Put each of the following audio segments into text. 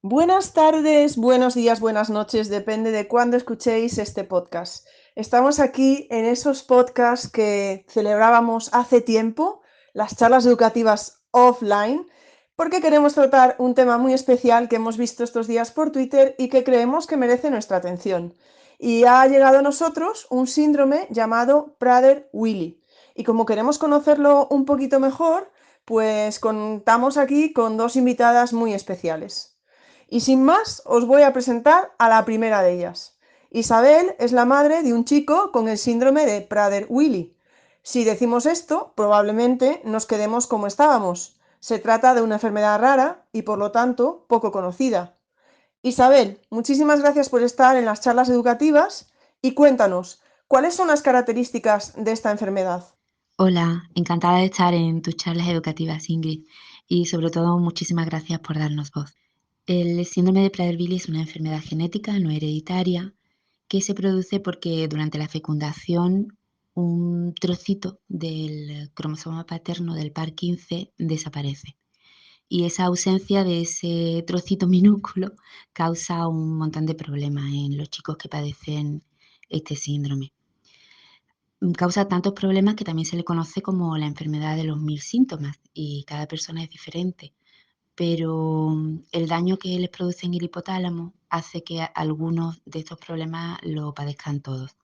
Buenas tardes, buenos días, buenas noches, depende de cuándo escuchéis este podcast. Estamos aquí en esos podcasts que celebrábamos hace tiempo, las charlas educativas offline, porque queremos tratar un tema muy especial que hemos visto estos días por Twitter y que creemos que merece nuestra atención. Y ha llegado a nosotros un síndrome llamado Prader-Willi. Y como queremos conocerlo un poquito mejor, pues contamos aquí con dos invitadas muy especiales. Y sin más, os voy a presentar a la primera de ellas. Isabel es la madre de un chico con el síndrome de Prader-Willi. Si decimos esto, probablemente nos quedemos como estábamos. Se trata de una enfermedad rara y por lo tanto poco conocida. Isabel, muchísimas gracias por estar en las charlas educativas y cuéntanos, ¿cuáles son las características de esta enfermedad? Hola, encantada de estar en tus charlas educativas, Ingrid, y sobre todo muchísimas gracias por darnos voz. El síndrome de Prader-Willi es una enfermedad genética no hereditaria que se produce porque durante la fecundación un trocito del cromosoma paterno del par 15 desaparece. Y esa ausencia de ese trocito minúsculo causa un montón de problemas en los chicos que padecen este síndrome. Causa tantos problemas que también se le conoce como la enfermedad de los 1000 síntomas y cada persona es diferente, pero el daño que les produce en el hipotálamo hace que algunos de estos problemas lo padezcan todos.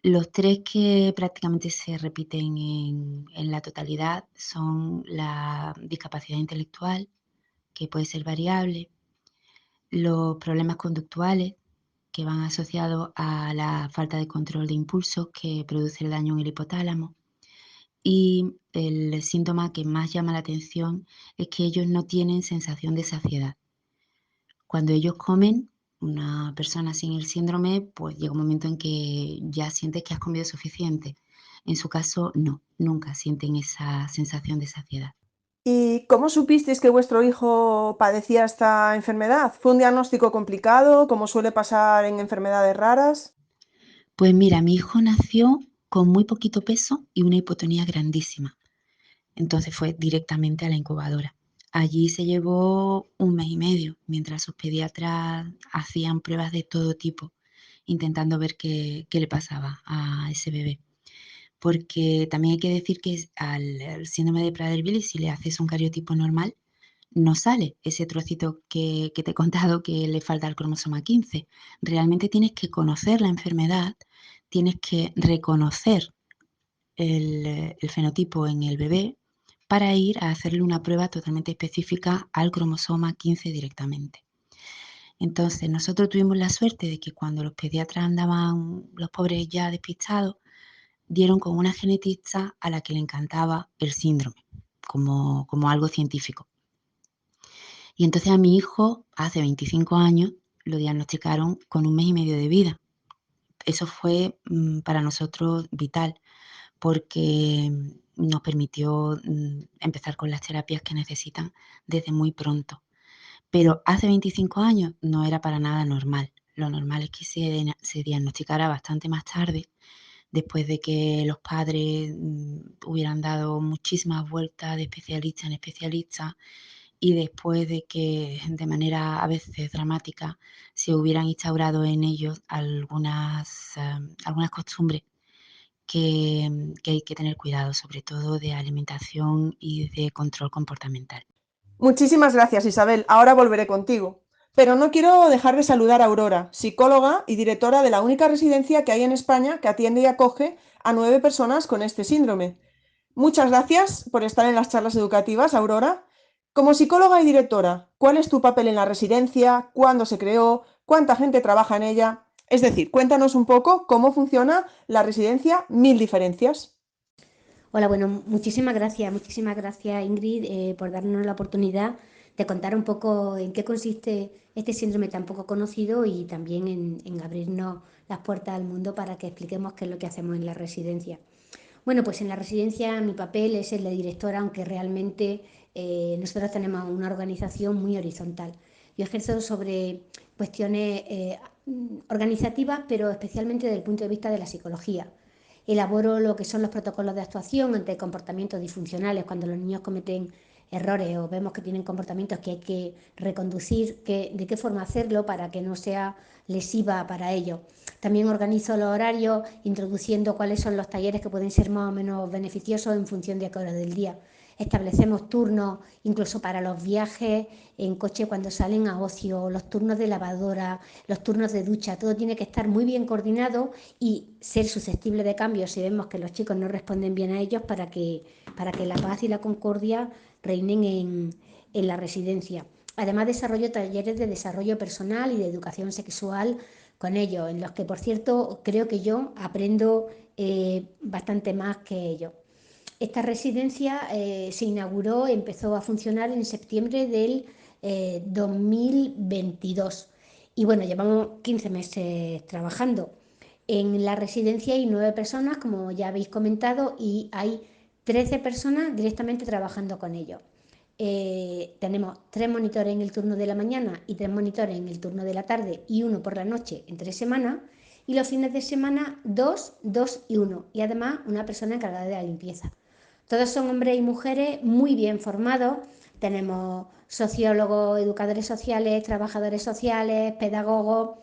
Los tres que prácticamente se repiten en la totalidad son la discapacidad intelectual, que puede ser variable, los problemas conductuales, que van asociados a la falta de control de impulsos que produce el daño en el hipotálamo. Y el síntoma que más llama la atención es que ellos no tienen sensación de saciedad. Cuando ellos comen, una persona sin el síndrome, pues llega un momento en que ya sientes que has comido suficiente. En su caso, no, nunca sienten esa sensación de saciedad. ¿Y cómo supisteis que vuestro hijo padecía esta enfermedad? ¿Fue un diagnóstico complicado, como suele pasar en enfermedades raras? Pues mira, mi hijo nació con muy poquito peso y una hipotonía grandísima. Entonces fue directamente a la incubadora. Allí se llevó un mes y medio, mientras sus pediatras hacían pruebas de todo tipo, intentando ver qué le pasaba a ese bebé. Porque también hay que decir que al síndrome de Prader-Willi, si le haces un cariotipo normal, no sale ese trocito que te he contado que le falta al cromosoma 15. Realmente tienes que conocer la enfermedad, tienes que reconocer el fenotipo en el bebé para ir a hacerle una prueba totalmente específica al cromosoma 15 directamente. Entonces, nosotros tuvimos la suerte de que cuando los pediatras andaban, los pobres ya despistados, dieron con una genetista a la que le encantaba el síndrome, como algo científico. Y entonces a mi hijo, hace 25 años, lo diagnosticaron con un mes y medio de vida. Eso fue para nosotros vital, porque nos permitió empezar con las terapias que necesitan desde muy pronto. Pero hace 25 años no era para nada normal. Lo normal es que se diagnosticara bastante más tarde, después de que los padres hubieran dado muchísimas vueltas de especialista en especialista y después de que de manera a veces dramática se hubieran instaurado en ellos algunas costumbres que hay que tener cuidado, sobre todo de alimentación y de control comportamental. Muchísimas gracias, Isabel. Ahora volveré contigo. Pero no quiero dejar de saludar a Aurora, psicóloga y directora de la única residencia que hay en España que atiende y acoge a 9 personas con este síndrome. Muchas gracias por estar en las charlas educativas, Aurora. Como psicóloga y directora, ¿cuál es tu papel en la residencia? ¿Cuándo se creó? ¿Cuánta gente trabaja en ella? Es decir, cuéntanos un poco cómo funciona la residencia Mil Diferencias. Hola, bueno, muchísimas gracias Ingrid por darnos la oportunidad de contar un poco en qué consiste este síndrome tan poco conocido y también en abrirnos las puertas al mundo para que expliquemos qué es lo que hacemos en la residencia. Bueno, pues en la residencia mi papel es el de directora, aunque realmente nosotros tenemos una organización muy horizontal. Yo ejerzo sobre cuestiones organizativas, pero especialmente desde el punto de vista de la psicología. Elaboro lo que son los protocolos de actuación ante comportamientos disfuncionales cuando los niños cometen errores o vemos que tienen comportamientos que hay que reconducir, de qué forma hacerlo para que no sea lesiva para ellos. También organizo los horarios introduciendo cuáles son los talleres que pueden ser más o menos beneficiosos en función de qué hora del día. Establecemos turnos incluso para los viajes en coche cuando salen a ocio, los turnos de lavadora, los turnos de ducha, todo tiene que estar muy bien coordinado y ser susceptible de cambios si vemos que los chicos no responden bien a ellos para que la paz y la concordia reinen en la residencia. Además desarrollo talleres de desarrollo personal y de educación sexual con ellos, en los que por cierto creo que yo aprendo bastante más que ellos. Esta residencia se inauguró, empezó a funcionar en septiembre del 2022 y bueno, llevamos 15 meses trabajando. En la residencia hay 9 personas, como ya habéis comentado, y hay 13 personas directamente trabajando con ellos. Tenemos 3 monitores en el turno de la mañana y 3 monitores en el turno de la tarde y 1 por la noche entre semanas. Y los fines de semana 2, 2 y 1. Y además una persona encargada de la limpieza. Todos son hombres y mujeres muy bien formados. Tenemos sociólogos, educadores sociales, trabajadores sociales, pedagogos,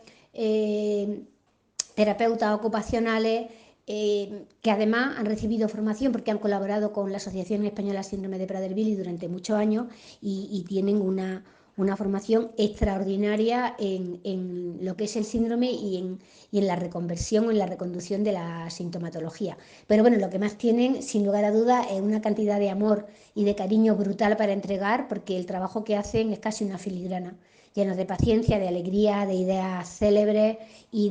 terapeutas ocupacionales, que además han recibido formación porque han colaborado con la Asociación Española Síndrome de Prader-Willi durante muchos años y tienen una formación extraordinaria en lo que es el síndrome y en la reconversión o en la reconducción de la sintomatología. Pero bueno, lo que más tienen, sin lugar a dudas, es una cantidad de amor y de cariño brutal para entregar, porque el trabajo que hacen es casi una filigrana, llenos de paciencia, de alegría, de ideas célebres y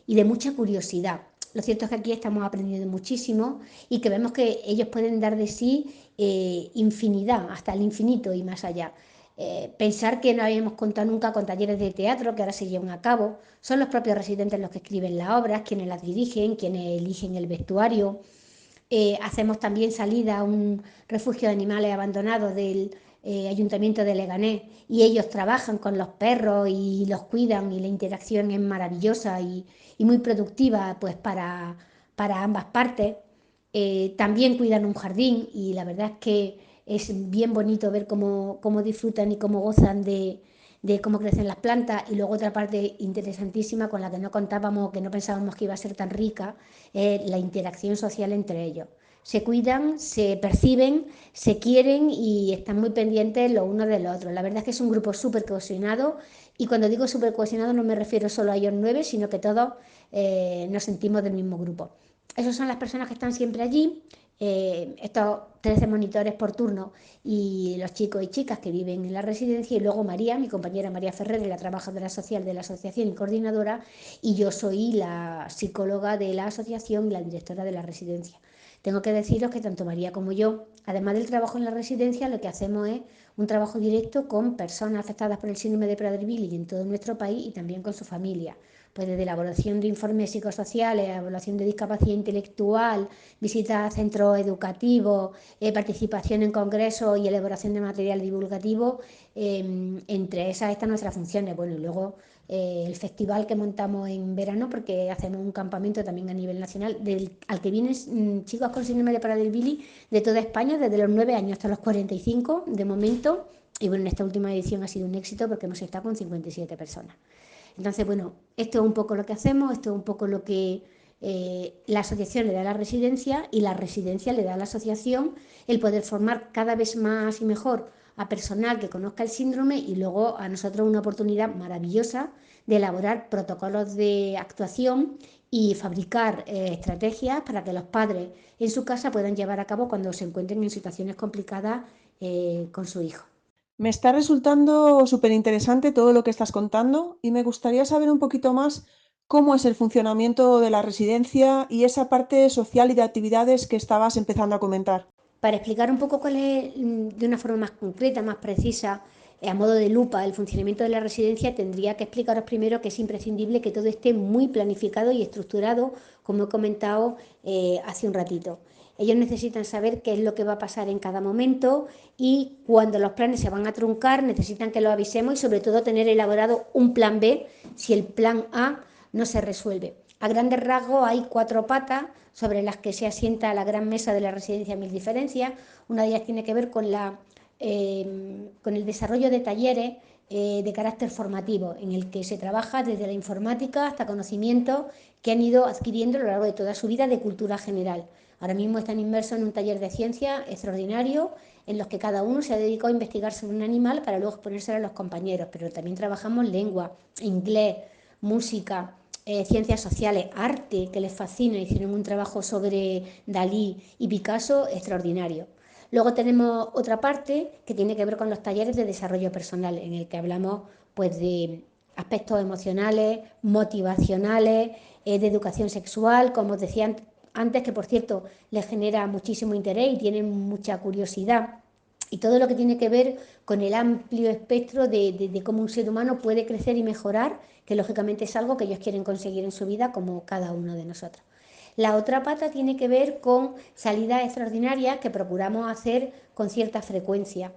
de mucha curiosidad. Lo cierto es que aquí estamos aprendiendo muchísimo y que vemos que ellos pueden dar de sí infinidad, hasta el infinito y más allá. Pensar que no habíamos contado nunca con talleres de teatro que ahora se llevan a cabo. Son los propios residentes los que escriben las obras, quienes las dirigen, quienes eligen el vestuario. Hacemos también salida a un refugio de animales abandonados del Ayuntamiento de Leganés y ellos trabajan con los perros y los cuidan y la interacción es maravillosa y muy productiva pues para ambas partes. También cuidan un jardín y la verdad es que es bien bonito ver cómo disfrutan y cómo gozan de cómo crecen las plantas. Y luego otra parte interesantísima con la que no contábamos, que no pensábamos que iba a ser tan rica, la interacción social entre ellos. Se cuidan, se perciben, se quieren y están muy pendientes los unos de los otros. La verdad es que es un grupo súper cohesionado y cuando digo súper cohesionado no me refiero solo a ellos 9, sino que todos nos sentimos del mismo grupo. Esas son las personas que están siempre allí, estos 13 monitores por turno y los chicos y chicas que viven en la residencia y luego María, mi compañera María Ferrer, la trabajadora social de la asociación y coordinadora, y yo soy la psicóloga de la asociación y la directora de la residencia. Tengo que deciros que tanto María como yo, además del trabajo en la residencia, lo que hacemos es un trabajo directo con personas afectadas por el síndrome de Prader-Willi en todo nuestro país y también con su familia. Pues desde elaboración de informes psicosociales, evaluación de discapacidad intelectual, visitas a centros educativos, participación en congresos y elaboración de material divulgativo, entre esas están nuestras funciones. Bueno, y luego el festival que montamos en verano, porque hacemos un campamento también a nivel nacional, al que vienen chicos con síndrome de Prader-Willi de toda España, desde los 9 años hasta los 45 de momento. Y bueno, en esta última edición ha sido un éxito porque hemos estado con 57 personas. Entonces, bueno, esto es un poco lo que hacemos, esto es un poco lo que la asociación le da a la residencia y la residencia le da a la asociación el poder formar cada vez más y mejor a personal que conozca el síndrome y luego a nosotros una oportunidad maravillosa de elaborar protocolos de actuación y fabricar estrategias para que los padres en su casa puedan llevar a cabo cuando se encuentren en situaciones complicadas con su hijo. Me está resultando súper interesante todo lo que estás contando y me gustaría saber un poquito más cómo es el funcionamiento de la residencia y esa parte social y de actividades que estabas empezando a comentar. Para explicar un poco cuál es, de una forma más concreta, más precisa, a modo de lupa, el funcionamiento de la residencia, tendría que explicaros primero que es imprescindible que todo esté muy planificado y estructurado, como he comentado hace un ratito. Ellos necesitan saber qué es lo que va a pasar en cada momento y cuando los planes se van a truncar necesitan que lo avisemos y sobre todo tener elaborado un plan B si el plan A no se resuelve. A grandes rasgos hay 4 patas sobre las que se asienta la gran mesa de la residencia Mil Diferencias. Una de ellas tiene que ver con la con el desarrollo de talleres de carácter formativo, en el que se trabaja desde la informática hasta conocimientos que han ido adquiriendo a lo largo de toda su vida de cultura general. Ahora mismo están inmersos en un taller de ciencia extraordinario en los que cada uno se ha dedicado a investigar sobre un animal para luego exponérselo a los compañeros, pero también trabajamos lengua, inglés, música, ciencias sociales, arte, que les fascina. Hicieron un trabajo sobre Dalí y Picasso extraordinario. Luego tenemos otra parte que tiene que ver con los talleres de desarrollo personal, en el que hablamos pues de aspectos emocionales, motivacionales, de educación sexual, como os decía antes, que por cierto les genera muchísimo interés y tienen mucha curiosidad. Y todo lo que tiene que ver con el amplio espectro de cómo un ser humano puede crecer y mejorar, que lógicamente es algo que ellos quieren conseguir en su vida como cada uno de nosotros. La otra pata tiene que ver con salidas extraordinarias que procuramos hacer con cierta frecuencia.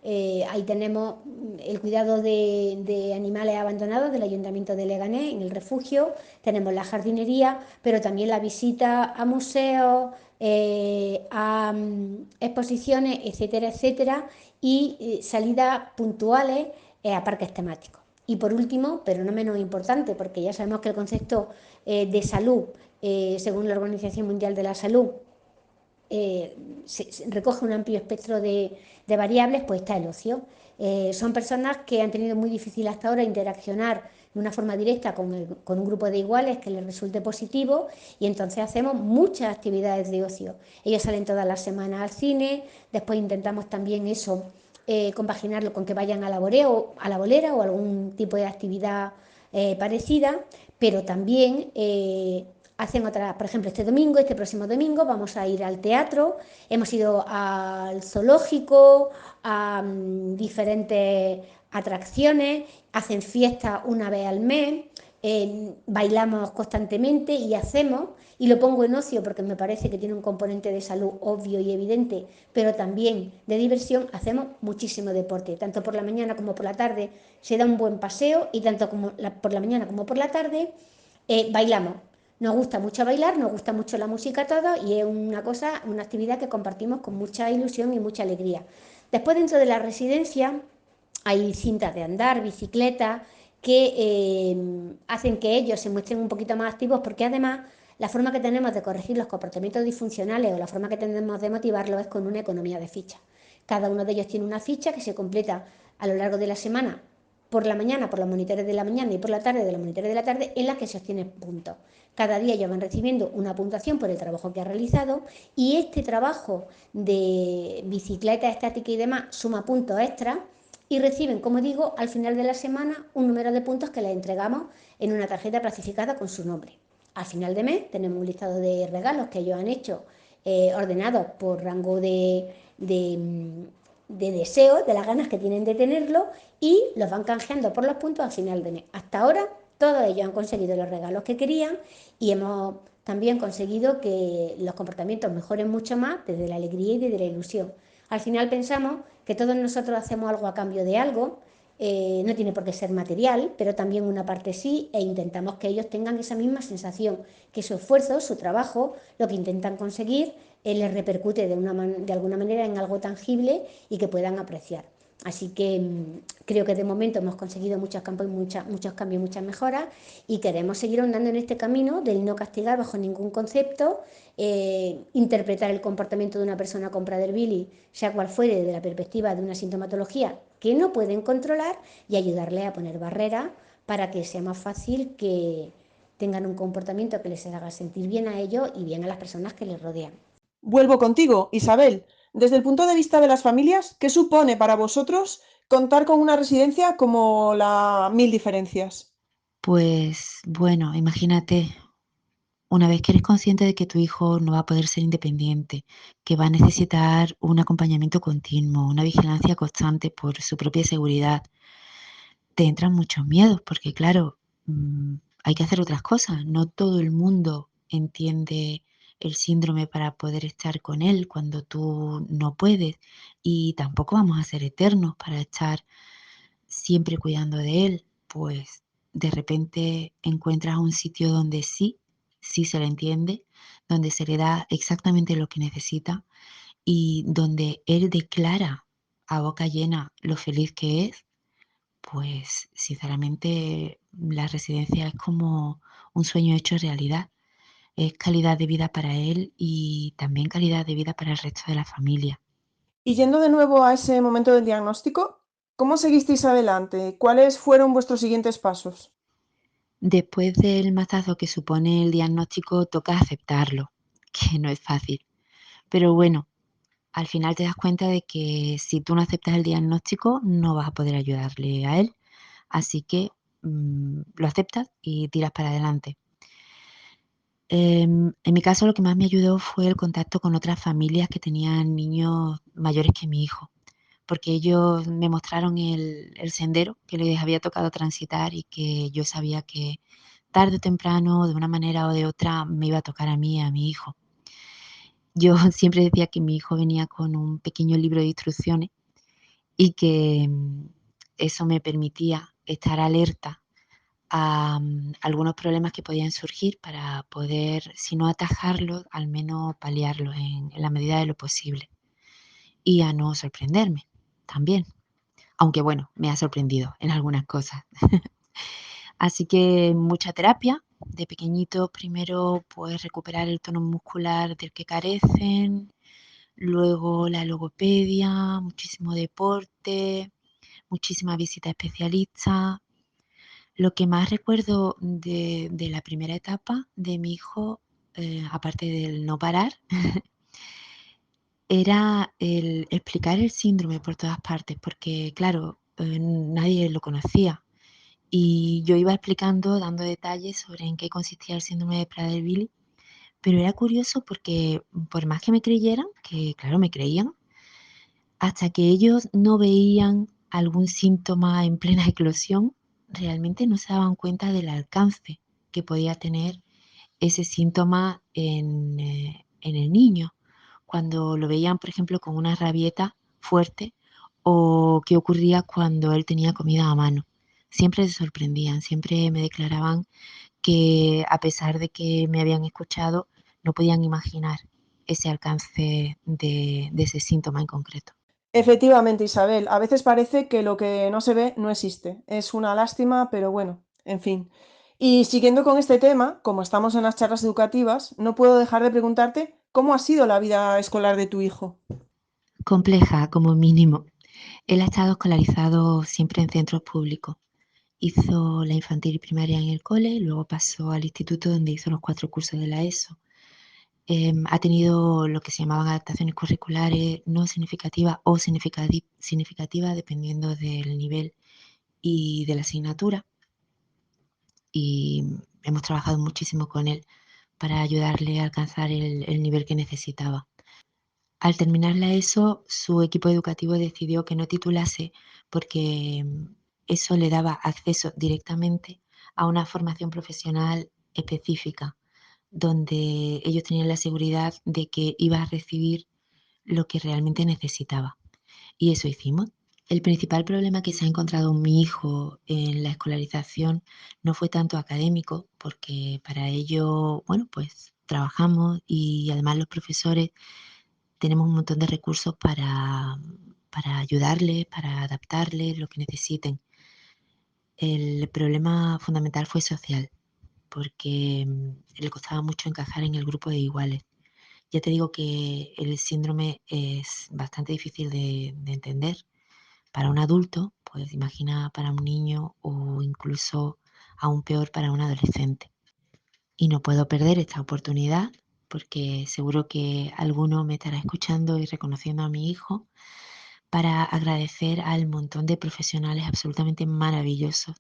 Ahí tenemos el cuidado de animales abandonados del Ayuntamiento de Leganés, en el refugio, tenemos la jardinería, pero también la visita a museos, a exposiciones, etcétera, etcétera, y salidas puntuales a parques temáticos. Y por último, pero no menos importante, porque ya sabemos que el concepto de salud, según la Organización Mundial de la Salud, se recoge un amplio espectro de variables, pues está el ocio. Son personas que han tenido muy difícil hasta ahora interaccionar de una forma directa con un grupo de iguales que les resulte positivo, y entonces hacemos muchas actividades de ocio. Ellos salen todas las semanas al cine, después intentamos también eso, compaginarlo con que vayan a la bolera o algún tipo de actividad parecida, pero también hacen otras. Por ejemplo, este próximo domingo vamos a ir al teatro, hemos ido al zoológico, a diferentes atracciones, hacen fiestas una vez al mes, bailamos constantemente y lo pongo en ocio porque me parece que tiene un componente de salud obvio y evidente, pero también de diversión. Hacemos muchísimo deporte, tanto por la mañana como por la tarde se da un buen paseo, y tanto por la mañana como por la tarde bailamos. Nos gusta mucho bailar, nos gusta mucho la música todo, y es una actividad que compartimos con mucha ilusión y mucha alegría. Después, dentro de la residencia hay cintas de andar, bicicletas, que hacen que ellos se muestren un poquito más activos, porque además la forma que tenemos de corregir los comportamientos disfuncionales o la forma que tenemos de motivarlos es con una economía de fichas. Cada uno de ellos tiene una ficha que se completa a lo largo de la semana, por la mañana por los monitores de la mañana y por la tarde de los monitores de la tarde, en la que se obtienen puntos. Cada día ellos van recibiendo una puntuación por el trabajo que ha realizado, y este trabajo de bicicleta estática y demás suma puntos extra, y reciben, como digo, al final de la semana un número de puntos que les entregamos en una tarjeta plastificada con su nombre. Al final de mes tenemos un listado de regalos que ellos han hecho, ordenados por rango de deseo, de las ganas que tienen de tenerlo, y los van canjeando por los puntos al final de mes. Hasta ahora todos ellos han conseguido los regalos que querían, y hemos también conseguido que los comportamientos mejoren mucho más desde la alegría y desde la ilusión. Al final pensamos que todos nosotros hacemos algo a cambio de algo, no tiene por qué ser material, pero también una parte sí, e intentamos que ellos tengan esa misma sensación, que su esfuerzo, su trabajo, lo que intentan conseguir, les repercute de alguna manera en algo tangible y que puedan apreciar. Así que creo que de momento hemos conseguido muchos cambios, muchas mejoras, y queremos seguir andando en este camino del no castigar bajo ningún concepto, interpretar el comportamiento de una persona con Prader-Willi, sea cual fuere, desde la perspectiva de una sintomatología que no pueden controlar, y ayudarle a poner barreras para que sea más fácil que tengan un comportamiento que les haga sentir bien a ellos y bien a las personas que les rodean. Vuelvo contigo, Isabel. Desde el punto de vista de las familias, ¿qué supone para vosotros contar con una residencia como la Mil Diferencias? Pues bueno, imagínate, una vez que eres consciente de que tu hijo no va a poder ser independiente, que va a necesitar un acompañamiento continuo, una vigilancia constante por su propia seguridad, te entran muchos miedos porque, claro, hay que hacer otras cosas. No todo el mundo entiende el síndrome para poder estar con él cuando tú no puedes, y tampoco vamos a ser eternos para estar siempre cuidando de él. Pues de repente encuentras un sitio donde sí se le entiende, donde se le da exactamente lo que necesita y donde él declara a boca llena lo feliz que es, pues sinceramente la residencia es como un sueño hecho realidad. Es calidad de vida para él y también calidad de vida para el resto de la familia. Y yendo de nuevo a ese momento del diagnóstico, ¿cómo seguisteis adelante? ¿Cuáles fueron vuestros siguientes pasos? Después del mazazo que supone el diagnóstico, toca aceptarlo, que no es fácil. Pero bueno, al final te das cuenta de que si tú no aceptas el diagnóstico, no vas a poder ayudarle a él. Así que lo aceptas y tiras para adelante. En mi caso, lo que más me ayudó fue el contacto con otras familias que tenían niños mayores que mi hijo, porque ellos me mostraron el sendero que les había tocado transitar y que yo sabía que tarde o temprano, de una manera o de otra, me iba a tocar a mí y a mi hijo. Yo siempre decía que mi hijo venía con un pequeño libro de instrucciones y que eso me permitía estar alerta a algunos problemas que podían surgir para poder, si no atajarlos, al menos paliarlos en la medida de lo posible y a no sorprenderme también. Aunque bueno, me ha sorprendido en algunas cosas. Así que mucha terapia. De pequeñitos primero pues recuperar el tono muscular del que carecen, luego la logopedia, muchísimo deporte, muchísima visita a especialistas. Lo que más recuerdo de la primera etapa de mi hijo, aparte del no parar, era el explicar el síndrome por todas partes, porque claro, nadie lo conocía. Y yo iba explicando, dando detalles sobre en qué consistía el síndrome de Prader-Willi, pero era curioso porque por más que me creyeran, que claro, me creían, hasta que ellos no veían algún síntoma en plena eclosión, realmente no se daban cuenta del alcance que podía tener ese síntoma en el niño. Cuando lo veían, por ejemplo, con una rabieta fuerte o qué ocurría cuando él tenía comida a mano. Siempre se sorprendían, siempre me declaraban que a pesar de que me habían escuchado, no podían imaginar ese alcance de ese síntoma en concreto. Efectivamente, Isabel, a veces parece que lo que no se ve no existe. Es una lástima, pero bueno, en fin. Y siguiendo con este tema, como estamos en las charlas educativas, no puedo dejar de preguntarte cómo ha sido la vida escolar de tu hijo. Compleja como mínimo. Él ha estado escolarizado siempre en centros públicos. Hizo la infantil y primaria en el cole, luego pasó al instituto donde hizo los 4 cursos de la ESO. Ha tenido lo que se llamaban adaptaciones curriculares no significativas o significativas dependiendo del nivel y de la asignatura. Y hemos trabajado muchísimo con él para ayudarle a alcanzar el nivel que necesitaba. Al terminar la ESO, su equipo educativo decidió que no titulase porque eso le daba acceso directamente a una formación profesional específica, donde ellos tenían la seguridad de que iba a recibir lo que realmente necesitaba. Y eso hicimos. El principal problema que se ha encontrado mi hijo en la escolarización no fue tanto académico, porque para ello, bueno, pues trabajamos y además los profesores tenemos un montón de recursos para ayudarles, para adaptarles lo que necesiten. El problema fundamental fue social, porque le costaba mucho encajar en el grupo de iguales. Ya te digo que el síndrome es bastante difícil de entender para un adulto, pues imagina para un niño o incluso aún peor para un adolescente. Y no puedo perder esta oportunidad porque seguro que alguno me estará escuchando y reconociendo a mi hijo para agradecer al montón de profesionales absolutamente maravillosos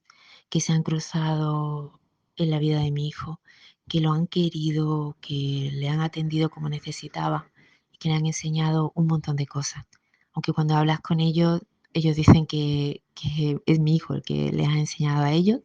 que se han cruzado en la vida de mi hijo, que lo han querido, que le han atendido como necesitaba y que le han enseñado un montón de cosas. Aunque cuando hablas con ellos, ellos dicen que es mi hijo el que les ha enseñado a ellos,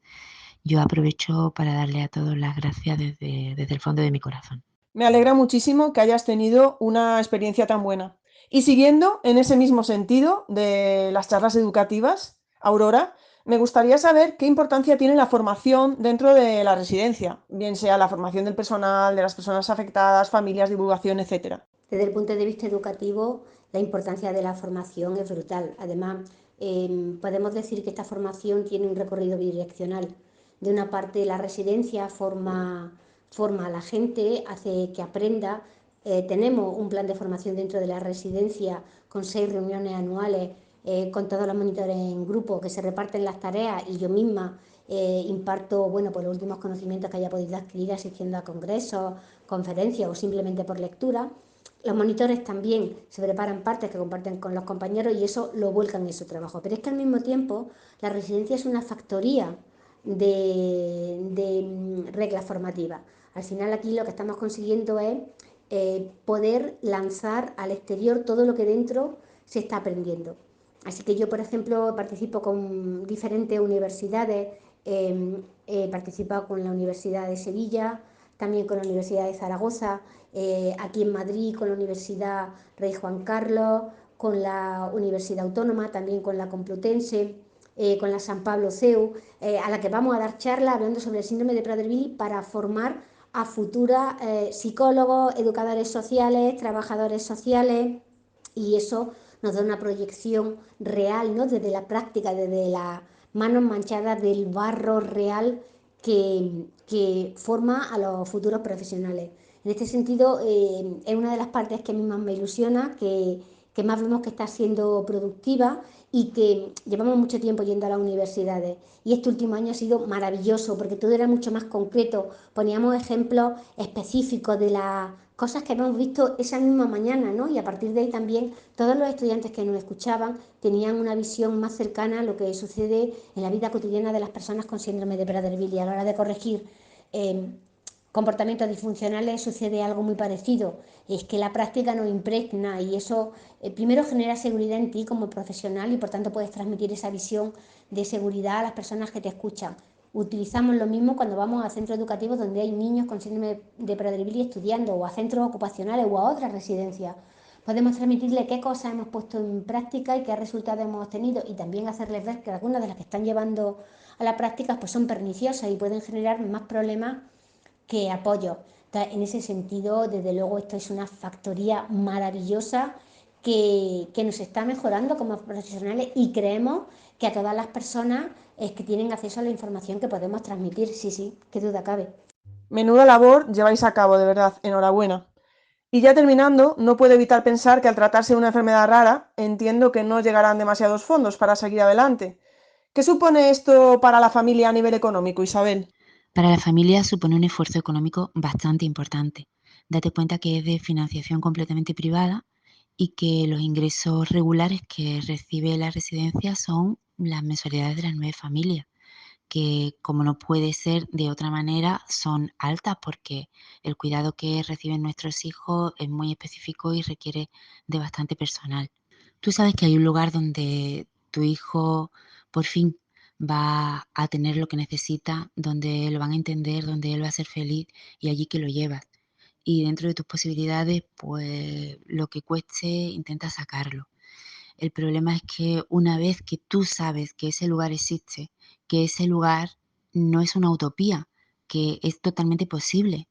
yo aprovecho para darle a todos las gracias desde el fondo de mi corazón. Me alegra muchísimo que hayas tenido una experiencia tan buena. Y siguiendo en ese mismo sentido de las charlas educativas, Aurora, me gustaría saber qué importancia tiene la formación dentro de la residencia, bien sea la formación del personal, de las personas afectadas, familias, divulgación, etcétera. Desde el punto de vista educativo, la importancia de la formación es brutal. Además, podemos decir que esta formación tiene un recorrido bidireccional. De una parte, la residencia forma a la gente, hace que aprenda. Tenemos un plan de formación dentro de la residencia con 6 reuniones anuales, con todos los monitores en grupo que se reparten las tareas, y yo misma imparto, bueno, pues los últimos conocimientos que haya podido adquirir asistiendo a congresos, conferencias o simplemente por lectura. Los monitores también se preparan partes que comparten con los compañeros y eso lo vuelcan en su trabajo. Pero es que al mismo tiempo la residencia es una factoría de reglas formativas. Al final aquí lo que estamos consiguiendo es poder lanzar al exterior todo lo que dentro se está aprendiendo. Así que yo, por ejemplo, participo con diferentes universidades, he participado con la Universidad de Sevilla, también con la Universidad de Zaragoza, aquí en Madrid con la Universidad Rey Juan Carlos, con la Universidad Autónoma, también con la Complutense, con la San Pablo CEU, a la que vamos a dar charlas hablando sobre el síndrome de Prader-Willi para formar a futuros psicólogos, educadores sociales, trabajadores sociales, y eso nos da una proyección real, ¿no? Desde la práctica, desde las manos manchadas del barro real que forma a los futuros profesionales. En este sentido, es una de las partes que a mí más me ilusiona, que más vemos que está siendo productiva y que llevamos mucho tiempo yendo a las universidades. Y este último año ha sido maravilloso porque todo era mucho más concreto. Poníamos ejemplos específicos de las cosas que hemos visto esa misma mañana, ¿no? Y a partir de ahí también todos los estudiantes que nos escuchaban tenían una visión más cercana a lo que sucede en la vida cotidiana de las personas con síndrome de Prader-Willi. A la hora de corregir comportamientos disfuncionales sucede algo muy parecido. Es que la práctica nos impregna y eso primero genera seguridad en ti como profesional y por tanto puedes transmitir esa visión de seguridad a las personas que te escuchan. Utilizamos lo mismo cuando vamos a centros educativos donde hay niños con síndrome de Prader-Willi estudiando, o a centros ocupacionales o a otras residencias. Podemos transmitirle qué cosas hemos puesto en práctica y qué resultados hemos obtenido, y también hacerles ver que algunas de las que están llevando a la práctica pues son perniciosas y pueden generar más problemas que apoyo. Entonces, en ese sentido, desde luego, esto es una factoría maravillosa que nos está mejorando como profesionales, y creemos que a todas las personas que tienen acceso a la información que podemos transmitir. Sí, sí, qué duda cabe. Menuda labor lleváis a cabo, de verdad, enhorabuena. Y ya terminando, no puedo evitar pensar que al tratarse de una enfermedad rara, entiendo que no llegarán demasiados fondos para seguir adelante. ¿Qué supone esto para la familia a nivel económico, Isabel? Para la familia supone un esfuerzo económico bastante importante. Date cuenta que es de financiación completamente privada y que los ingresos regulares que recibe la residencia son las mensualidades de las 9 familias, que como no puede ser de otra manera, son altas porque el cuidado que reciben nuestros hijos es muy específico y requiere de bastante personal. Tú sabes que hay un lugar donde tu hijo por fin va a tener lo que necesita, donde lo van a entender, donde él va a ser feliz, y allí que lo llevas. Y dentro de tus posibilidades, pues lo que cueste, intenta sacarlo. El problema es que una vez que tú sabes que ese lugar existe, que ese lugar no es una utopía, que es totalmente posible,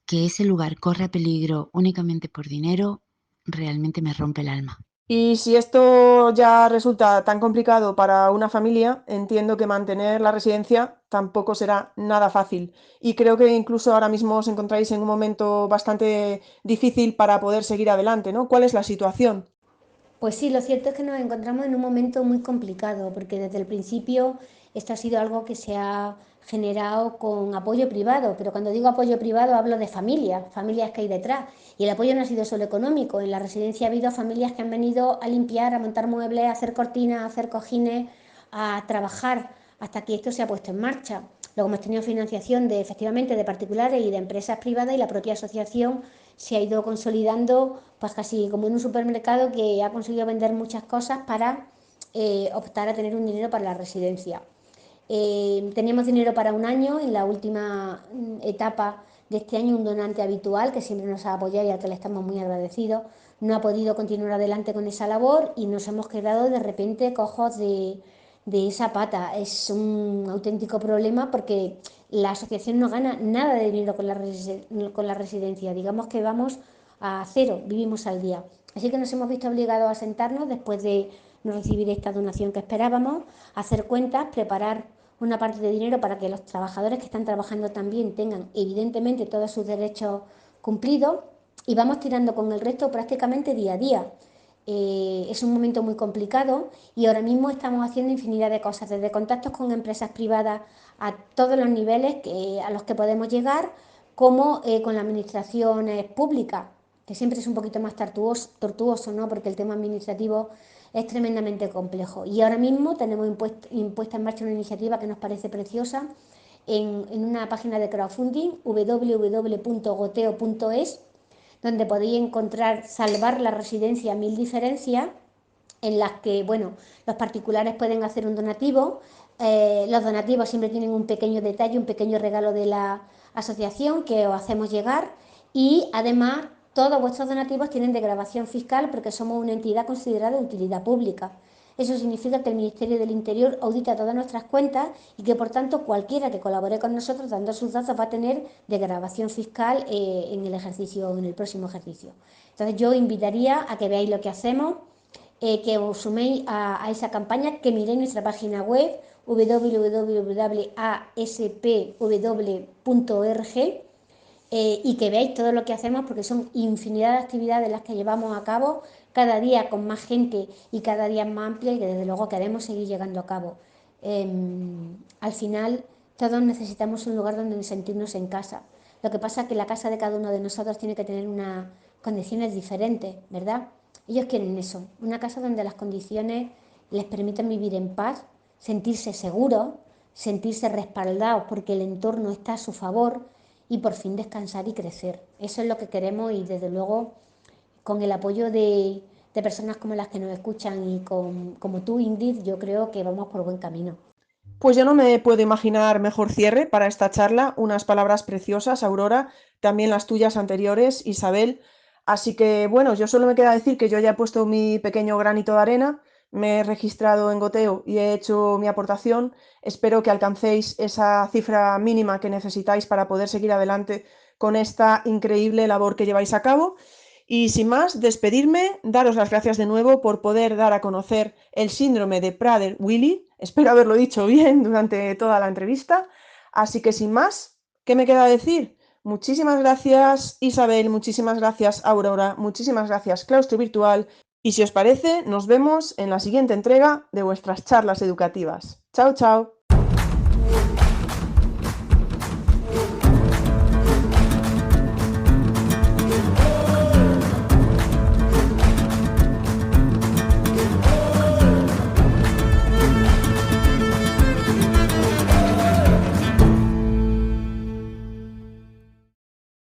que ese lugar corre peligro únicamente por dinero, realmente me rompe el alma. Y si esto ya resulta tan complicado para una familia, entiendo que mantener la residencia tampoco será nada fácil. Y creo que incluso ahora mismo os encontráis en un momento bastante difícil para poder seguir adelante, ¿no? ¿Cuál es la situación? Pues sí, lo cierto es que nos encontramos en un momento muy complicado, porque desde el principio esto ha sido algo que se ha generado con apoyo privado, pero cuando digo apoyo privado hablo de familias, familias que hay detrás, y el apoyo no ha sido solo económico. En la residencia ha habido familias que han venido a limpiar, a montar muebles, a hacer cortinas, a hacer cojines, a trabajar hasta que esto se ha puesto en marcha. Luego hemos tenido financiación de, efectivamente, de particulares y de empresas privadas, y la propia asociación se ha ido consolidando pues casi como en un supermercado que ha conseguido vender muchas cosas para optar a tener un dinero para la residencia. Teníamos dinero para un año. En la última etapa de este año, un donante habitual que siempre nos ha apoyado y al que le estamos muy agradecidos no ha podido continuar adelante con esa labor, y nos hemos quedado de repente cojos de esa pata. Es un auténtico problema porque la asociación no gana nada de dinero con la residencia. Digamos que vamos a cero, vivimos al día. Así que nos hemos visto obligados a sentarnos después de no recibir esta donación que esperábamos, hacer cuentas, preparar una parte de dinero para que los trabajadores que están trabajando también tengan evidentemente todos sus derechos cumplidos y vamos tirando con el resto prácticamente día a día. Es un momento muy complicado y ahora mismo estamos haciendo infinidad de cosas, desde contactos con empresas privadas a todos los niveles a los que podemos llegar, como con las administraciones públicas, que siempre es un poquito más tortuoso, ¿no? Porque el tema administrativo es tremendamente complejo. Y ahora mismo tenemos impuesta en marcha una iniciativa que nos parece preciosa en una página de crowdfunding, www.goteo.es, donde podéis encontrar Salvar la Residencia Mil Diferencias, en las que, bueno, los particulares pueden hacer un donativo. Los donativos siempre tienen un pequeño detalle, un pequeño regalo de la asociación que os hacemos llegar y además todos vuestros donativos tienen degradación fiscal porque somos una entidad considerada de utilidad pública. Eso significa que el Ministerio del Interior audita todas nuestras cuentas y que, por tanto, cualquiera que colabore con nosotros dando sus datos va a tener degradación fiscal en el próximo ejercicio. Entonces, yo invitaría a que veáis lo que hacemos, que os suméis a esa campaña, que miréis nuestra página web www.aspw.org y que veáis todo lo que hacemos, porque son infinidad de actividades las que llevamos a cabo cada día con más gente y cada día más amplia y que desde luego queremos seguir llegando a cabo. Al final todos necesitamos un lugar donde sentirnos en casa. Lo que pasa es que la casa de cada uno de nosotros tiene que tener unas condiciones diferentes, ¿verdad? Ellos quieren eso, una casa donde las condiciones les permitan vivir en paz, sentirse seguros, sentirse respaldados porque el entorno está a su favor y por fin descansar y crecer. Eso es lo que queremos y desde luego con el apoyo de personas como las que nos escuchan y como tú, Ingrid, yo creo que vamos por buen camino. Pues yo no me puedo imaginar mejor cierre para esta charla. Unas palabras preciosas, Aurora, también las tuyas anteriores, Isabel. Así que bueno, yo solo me queda decir que yo ya he puesto mi pequeño granito de arena, me he registrado en Goteo y he hecho mi aportación. Espero que alcancéis esa cifra mínima que necesitáis para poder seguir adelante con esta increíble labor que lleváis a cabo. Y sin más, despedirme, daros las gracias de nuevo por poder dar a conocer el síndrome de Prader-Willi. Espero haberlo dicho bien durante toda la entrevista. Así que sin más, ¿qué me queda decir? Muchísimas gracias Isabel, muchísimas gracias Aurora, muchísimas gracias Claustro Virtual. Y si os parece, nos vemos en la siguiente entrega de vuestras charlas educativas. Chao, chao.